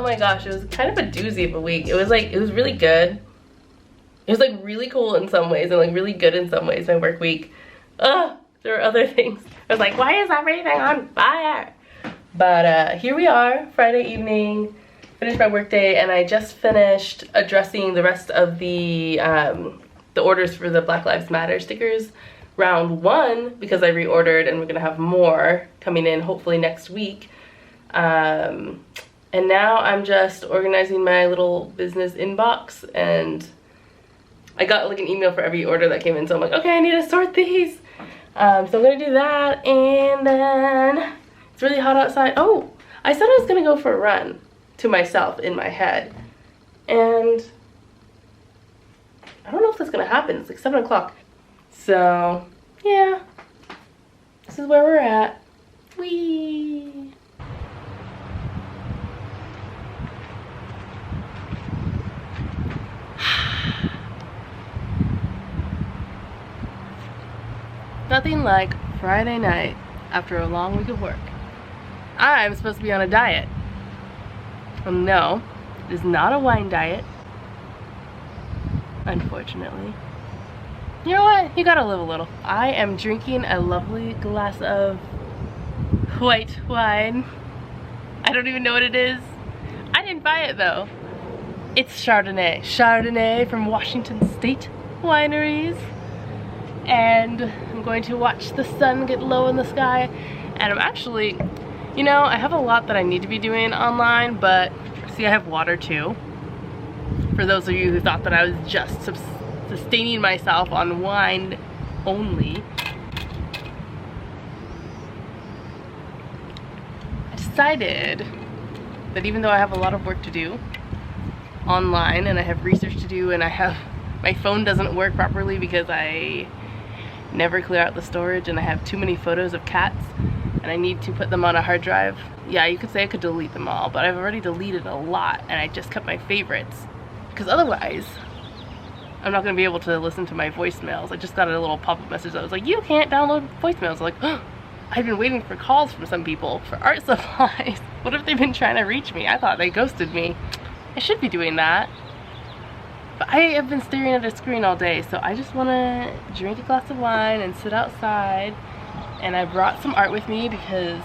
my gosh, it was kind of a doozy of a week. It was really good. It was like really cool in some ways and like really good in some ways, my work week. There were other things. I was like, why is everything on fire? But here we are, Friday evening, finished my work day, and I just finished addressing the rest of the orders for the Black Lives Matter stickers. Round 1, because I reordered and we're gonna have more coming in hopefully next week. And now I'm just organizing my little business inbox, and I got like an email for every order that came in, so I'm like, okay, I need to sort these. So I'm gonna do that, and then it's really hot outside. Oh, I said I was gonna go for a run to myself in my head, and I don't know if that's gonna happen. It's like 7 o'clock. So yeah, this is where we're at. Whee! Nothing like Friday night after a long week of work. I'm supposed to be on a diet. No, it is not a wine diet, unfortunately. You know what? You gotta live a little. I am drinking a lovely glass of white wine. I don't even know what it is. I didn't buy it though. It's Chardonnay. Chardonnay from Washington State Wineries. And I'm going to watch the sun get low in the sky. And I'm actually, you know, I have a lot that I need to be doing online, but see, I have water too. For those of you who thought that I was just sustaining myself on wine only, I decided that even though I have a lot of work to do online and I have research to do and my phone doesn't work properly because I never clear out the storage and I have too many photos of cats and I need to put them on a hard drive. Yeah, you could say I could delete them all, but I've already deleted a lot and I just kept my favorites, because otherwise I'm not going to be able to listen to my voicemails. I just got a little pop-up message that was like, you can't download voicemails. I'm like, oh, I've been waiting for calls from some people for art supplies. What if they've been trying to reach me? I thought they ghosted me. I should be doing that. But I have been staring at a screen all day, so I just want to drink a glass of wine and sit outside. And I brought some art with me because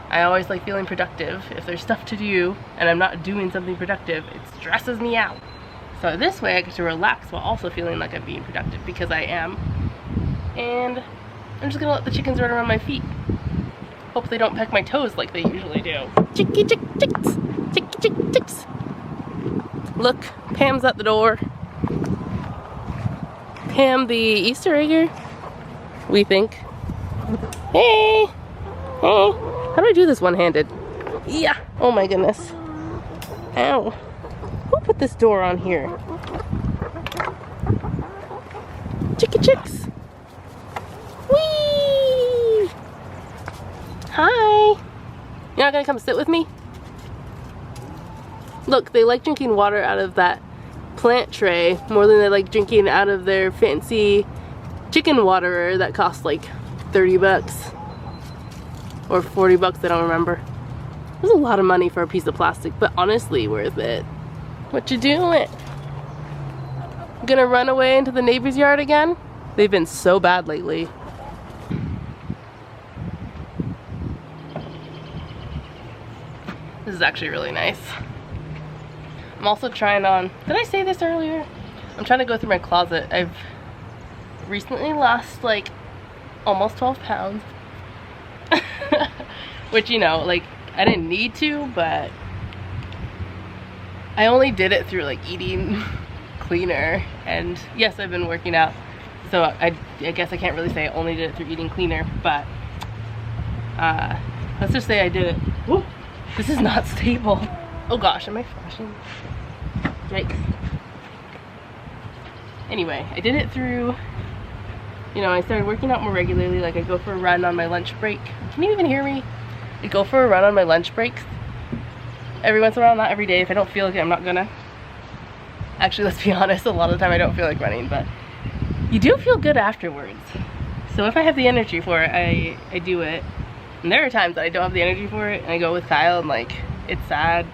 I always like feeling productive. If there's stuff to do and I'm not doing something productive, it stresses me out. So this way I get to relax while also feeling like I'm being productive, because I am. And I'm just gonna let the chickens run around my feet. Hope they don't peck my toes like they usually do. Chicky chick chicks! Chicky chick chicks! Look, Pam's at the door. Pam the Easter egger, we think. Hey! Hey! How do I do this one-handed? Yeah! Oh my goodness. Ow. Who put this door on here? Chicky chicks! Whee! Hi! You're not gonna come sit with me? Look, they like drinking water out of that plant tray more than they like drinking out of their fancy chicken waterer that costs like 30 bucks. Or 40 bucks, I don't remember. There's a lot of money for a piece of plastic, but honestly worth it. What you doing? Gonna run away into the neighbor's yard again? They've been so bad lately. This is actually really nice. I'm also trying on, did I say this earlier? I'm trying to go through my closet. I've recently lost like almost 12 pounds. Which, you know, like, I didn't need to, but I only did it through like eating cleaner. And yes, I've been working out, so I guess I can't really say I only did it through eating cleaner, but let's just say I did it. Woo, this is not stable. Oh gosh, am I flashing? Yikes. Anyway, I did it through, you know, I started working out more regularly. Like, I go for a run on my lunch break. Can you even hear me? I go for a run on my lunch breaks every once in a while, not every day. If I don't feel like it, I'm not gonna. Actually, let's be honest, a lot of the time I don't feel like running, but you do feel good afterwards. So if I have the energy for it, I do it. And there are times that I don't have the energy for it, and I go with Kyle, and like, it's sad.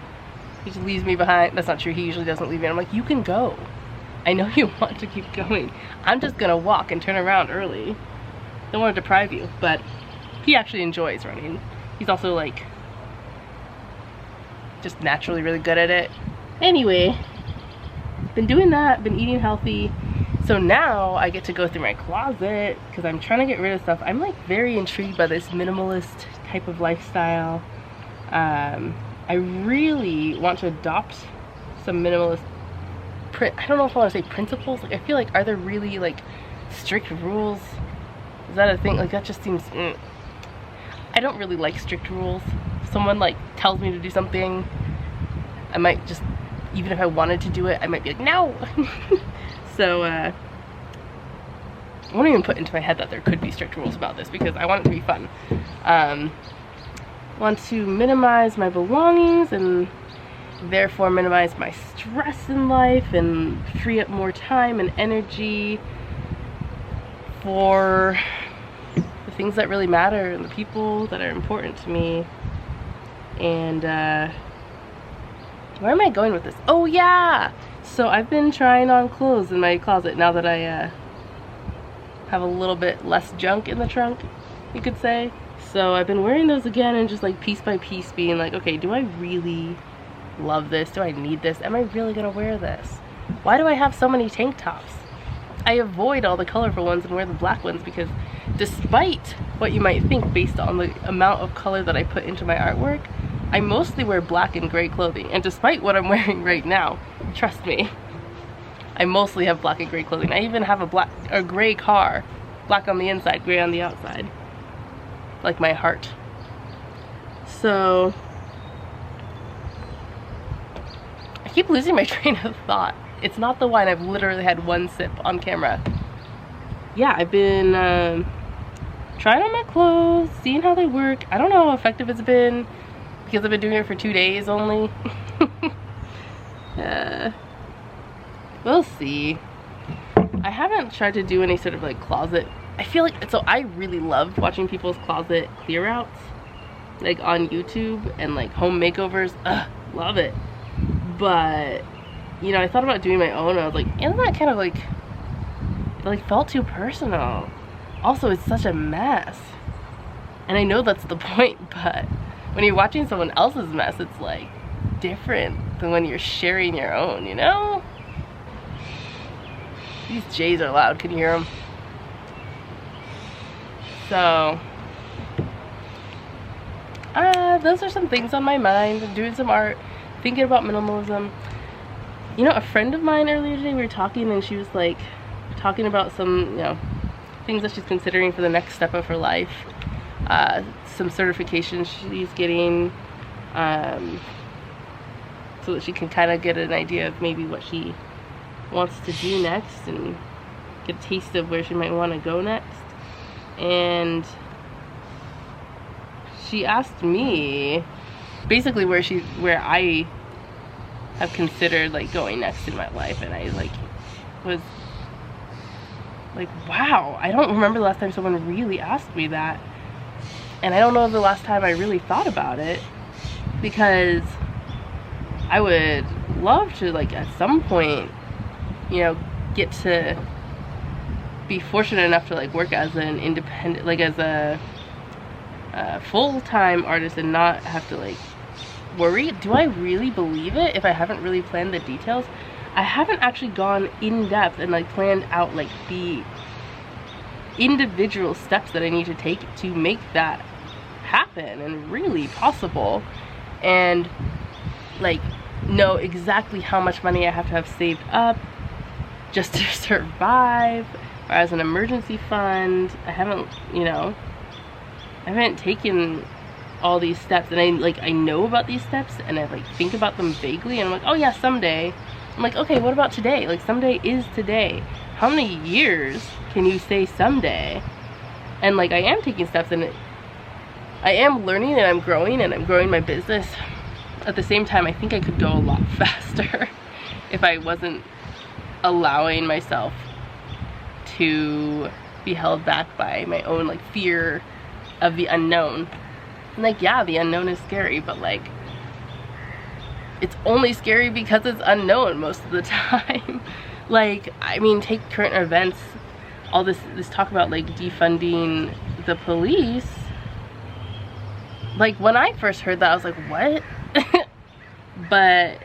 He just leaves me behind. That's not true, he usually doesn't leave me. I'm like, you can go. I know you want to keep going. I'm just gonna walk and turn around early. Don't want to deprive you, but he actually enjoys running. He's also like, just naturally really good at it. Anyway, been doing that, been eating healthy. So now I get to go through my closet because I'm trying to get rid of stuff. I'm like very intrigued by this minimalist type of lifestyle. I really want to adopt some minimalist I don't know if I want to say principles. Like, I feel like, are there really like strict rules? Is that a thing? Like, that just seems I don't really like strict rules. If someone like tells me to do something, I might just, even if I wanted to do it, I might be like, no. So I won't even put into my head that there could be strict rules about this because I want it to be fun. Want to minimize my belongings and therefore minimize my stress in life and free up more time and energy for the things that really matter and the people that are important to me. And where am I going with this? Oh yeah! So I've been trying on clothes in my closet now that I have a little bit less junk in the trunk, you could say. So I've been wearing those again and just like piece by piece being like, okay, do I really love this? Do I need this? Am I really gonna wear this? Why do I have so many tank tops? I avoid all the colorful ones and wear the black ones because despite what you might think based on the amount of color that I put into my artwork, I mostly wear black and gray clothing. And despite what I'm wearing right now, trust me, I mostly have black and gray clothing. I even have a gray car, black on the inside, gray on the outside, like my heart. So I keep losing my train of thought. It's not the wine. I've literally had one sip on camera. Yeah, I've been trying on my clothes, seeing how they work. I don't know how effective it's been because I've been doing it for 2 days only. We'll see. I haven't tried to do any sort of like closet. I feel like, so I really love watching people's closet clear outs, like on YouTube and like home makeovers. Ugh, love it. But you know, I thought about doing my own and I was like, isn't that kind of like, it like felt too personal. Also, it's such a mess. And I know that's the point, but when you're watching someone else's mess, it's like different than when you're sharing your own, you know? These J's are loud, can you hear them? So, those are some things on my mind. I'm doing some art, thinking about minimalism. You know, a friend of mine earlier today, we were talking and she was like, talking about some, you know, things that she's considering for the next step of her life. Some certifications she's getting, so that she can kind of get an idea of maybe what she wants to do next and get a taste of where she might want to go next. And she asked me basically where I have considered like going next in my life, and I like was like, wow, I don't remember the last time someone really asked me that. And I don't know the last time I really thought about it, because I would love to, like, at some point, you know, get to be fortunate enough to like work as an independent, like as a full-time artist and not have to like worry. Do I really believe it if I haven't really planned the details? I haven't actually gone in depth and like planned out like the individual steps that I need to take to make that happen and really possible, and like know exactly how much money I have to have saved up just to survive, or as an emergency fund. I haven't, you know, I haven't taken all these steps, and I know about these steps and I like think about them vaguely, and I'm like, oh yeah, someday. I'm like, okay, what about today? Like, someday is today. How many years can you say someday? And like, I am taking steps, and I am learning, and I'm growing my business. At the same time, I think I could go a lot faster if I wasn't allowing myself to be held back by my own like fear of the unknown. And like, yeah, the unknown is scary, but like, it's only scary because it's unknown most of the time. Like, I mean, take current events, all this talk about like defunding the police. Like, when I first heard that, I was like, what? But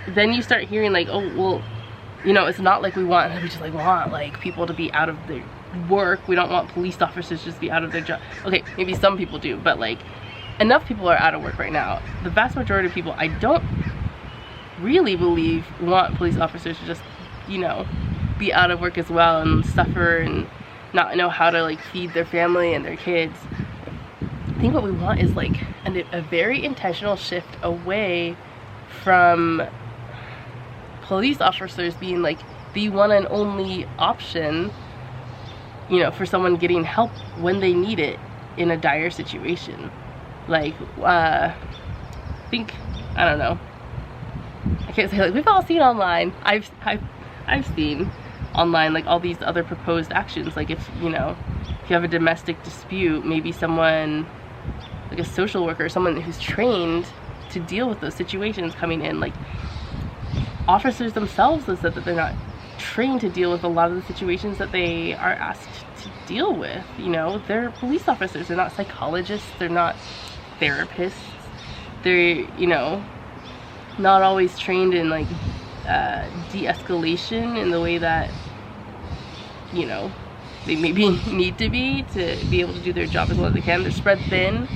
then you start hearing like, oh, well, you know, it's not like we just like want like people to be out of their work. We don't want police officers to just be out of their job. Okay, maybe some people do, but like enough people are out of work right now. The vast majority of people, I don't really believe, want police officers to just, you know, be out of work as well and suffer and not know how to like feed their family and their kids. I think what we want is like a very intentional shift away from police officers being like the one and only option, you know, for someone getting help when they need it in a dire situation. Like, I don't know, I can't say, like, we've all seen online, I've seen online like all these other proposed actions. Like, if you know, if you have a domestic dispute, maybe someone like a social worker, someone who's trained to deal with those situations coming in. Like, officers themselves have said that they're not trained to deal with a lot of the situations that they are asked to deal with. You know, they're police officers, they're not psychologists, they're not therapists, they're, you know, not always trained in like de-escalation in the way that, you know, they maybe need to be able to do their job as well as they can. They're spread thin.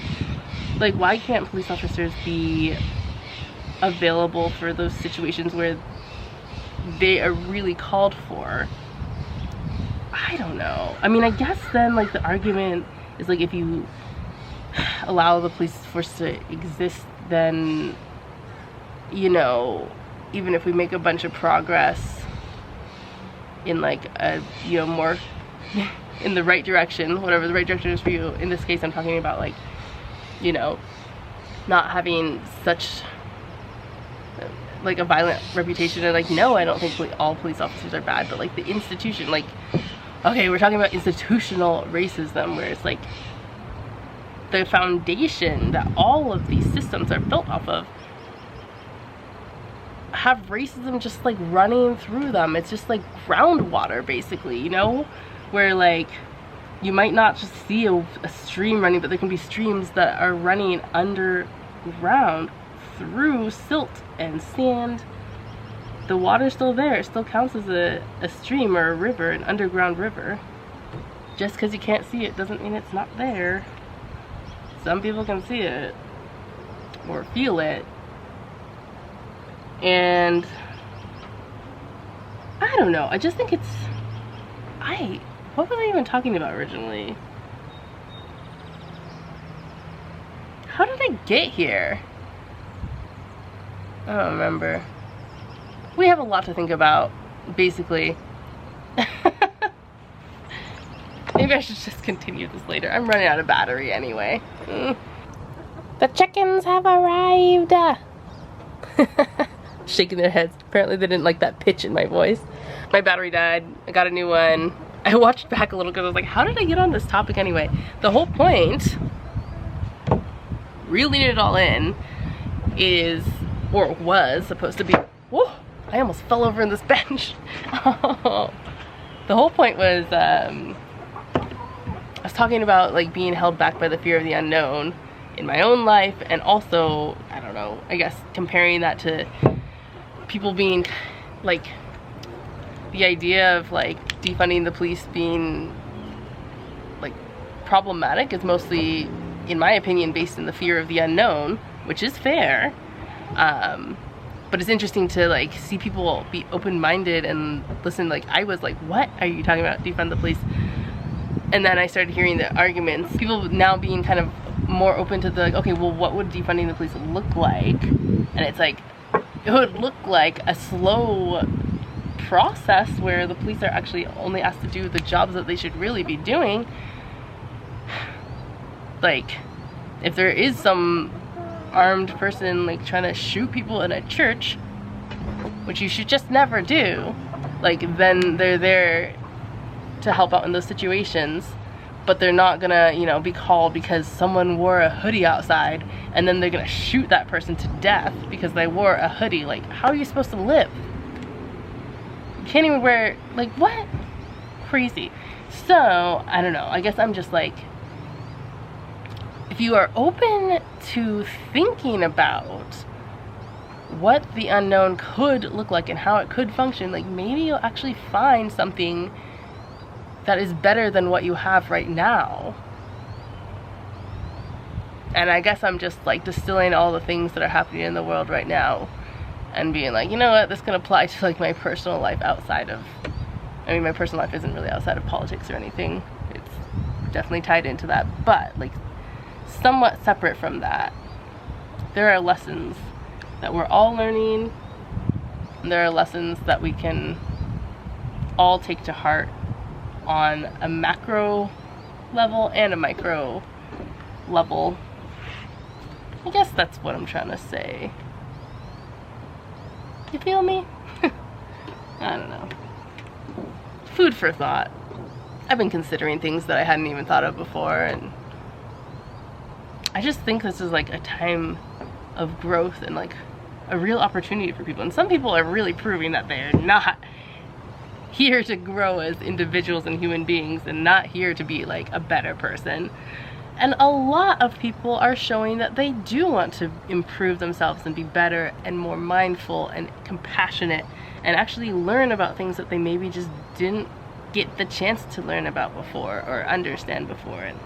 Like, why can't police officers be available for those situations where they are really called for? I don't know. I mean, I guess then like the argument is like, if you allow the police force to exist, then, you know, even if we make a bunch of progress in like a, you know, more in the right direction, whatever the right direction is for you. In this case, I'm talking about like, you know, not having such like a violent reputation. And like, no, I don't think all police officers are bad, but like the institution, like, okay, we're talking about institutional racism, where it's like the foundation that all of these systems are built off of have racism just like running through them. It's just like groundwater basically, you know, where like you might not just see a stream running, but there can be streams that are running underground through silt and sand. The water's still there, it still counts as a stream or a river, an underground river. Just because you can't see it doesn't mean it's not there. Some people can see it or feel it. And I don't know, I just think it's, what was I even talking about originally? How did I get here? I don't remember. We have a lot to think about, basically. Maybe I should just continue this later. I'm running out of battery anyway. The chickens have arrived! Shaking their heads. Apparently they didn't like that pitch in my voice. My battery died. I got a new one. I watched back a little because I was like, how did I get on this topic anyway? The whole point, reeling it all in, is, or was supposed to be, whoa, I almost fell over in this bench. The whole point was, I was talking about like being held back by the fear of the unknown in my own life, and also, I don't know, I guess comparing that to people being like, the idea of like defunding the police being like problematic is mostly, in my opinion, based in the fear of the unknown, which is fair. But it's interesting to like see people be open-minded and listen. Like, I was like, what are you talking about, defund the police? And then I started hearing the arguments, people now being kind of more open to the, like, okay, well, what would defunding the police look like? And it's like, it would look like a slow process where the police are actually only asked to do the jobs that they should really be doing. Like, if there is some armed person like trying to shoot people in a church, which you should just never do, like, then they're there to help out in those situations. but they're not gonna, you know, be called because someone wore a hoodie outside and then they're gonna shoot that person to death because they wore a hoodie. Like, how are you supposed to live? You can't even wear, like, what? Crazy. So, I don't know. I guess I'm just like, if you are open to thinking about what the unknown could look like and how it could function, like, maybe you'll actually find something that is better than what you have right now. And I guess I'm just like distilling all the things that are happening in the world right now and being like, you know what, this can apply to like my personal life outside of, I mean, my personal life isn't really outside of politics or anything. It's definitely tied into that, but like somewhat separate from that. There are lessons that we're all learning, and there are lessons that we can all take to heart on a macro level and a micro level. I guess that's what I'm trying to say. You feel me? I don't know. Food for thought. I've been considering things that I hadn't even thought of before, and I just think this is like a time of growth and like a real opportunity for people. And some people are really proving that they're not here to grow as individuals and human beings and not here to be like a better person. And a lot of people are showing that they do want to improve themselves and be better and more mindful and compassionate and actually learn about things that they maybe just didn't get the chance to learn about before or understand before. And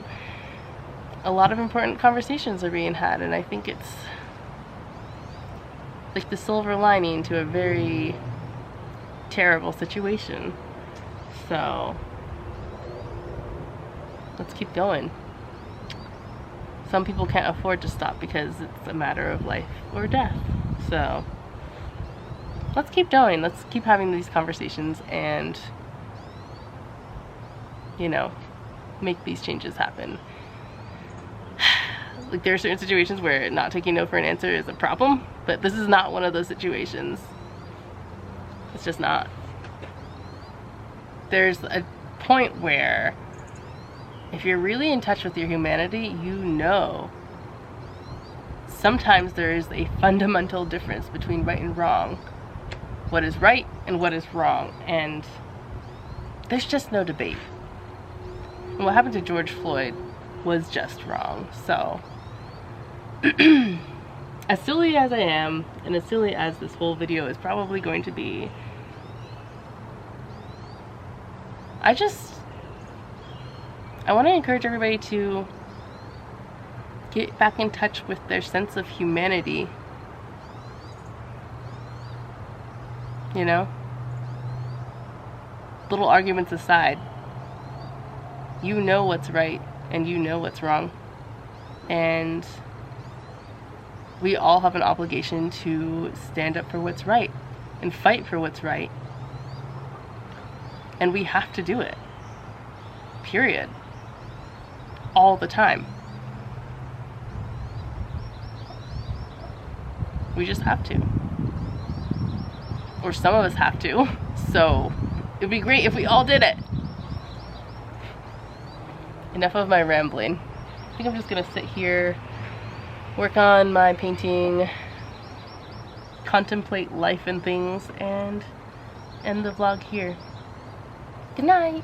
a lot of important conversations are being had, and I think it's like the silver lining to a very terrible situation. So let's keep going. Some people can't afford to stop because it's a matter of life or death. So let's keep going. Let's keep having these conversations and, you know, make these changes happen. Like, there are certain situations where not taking no for an answer is a problem, but this is not one of those situations. It's just not. There's a point where if you're really in touch with your humanity, you know sometimes there is a fundamental difference between right and wrong. What is right and what is wrong. And there's just no debate. And what happened to George Floyd was just wrong. So as silly as I am, and as silly as this whole video is probably going to be, I want to encourage everybody to get back in touch with their sense of humanity. You know? Little arguments aside, you know what's right and you know what's wrong. And we all have an obligation to stand up for what's right and fight for what's right. And we have to do it. Period. All the time. We just have to. Or some of us have to. So it'd be great if we all did it. Enough of my rambling. I think I'm just gonna sit here, work on my painting, contemplate life and things, and end the vlog here. Good night.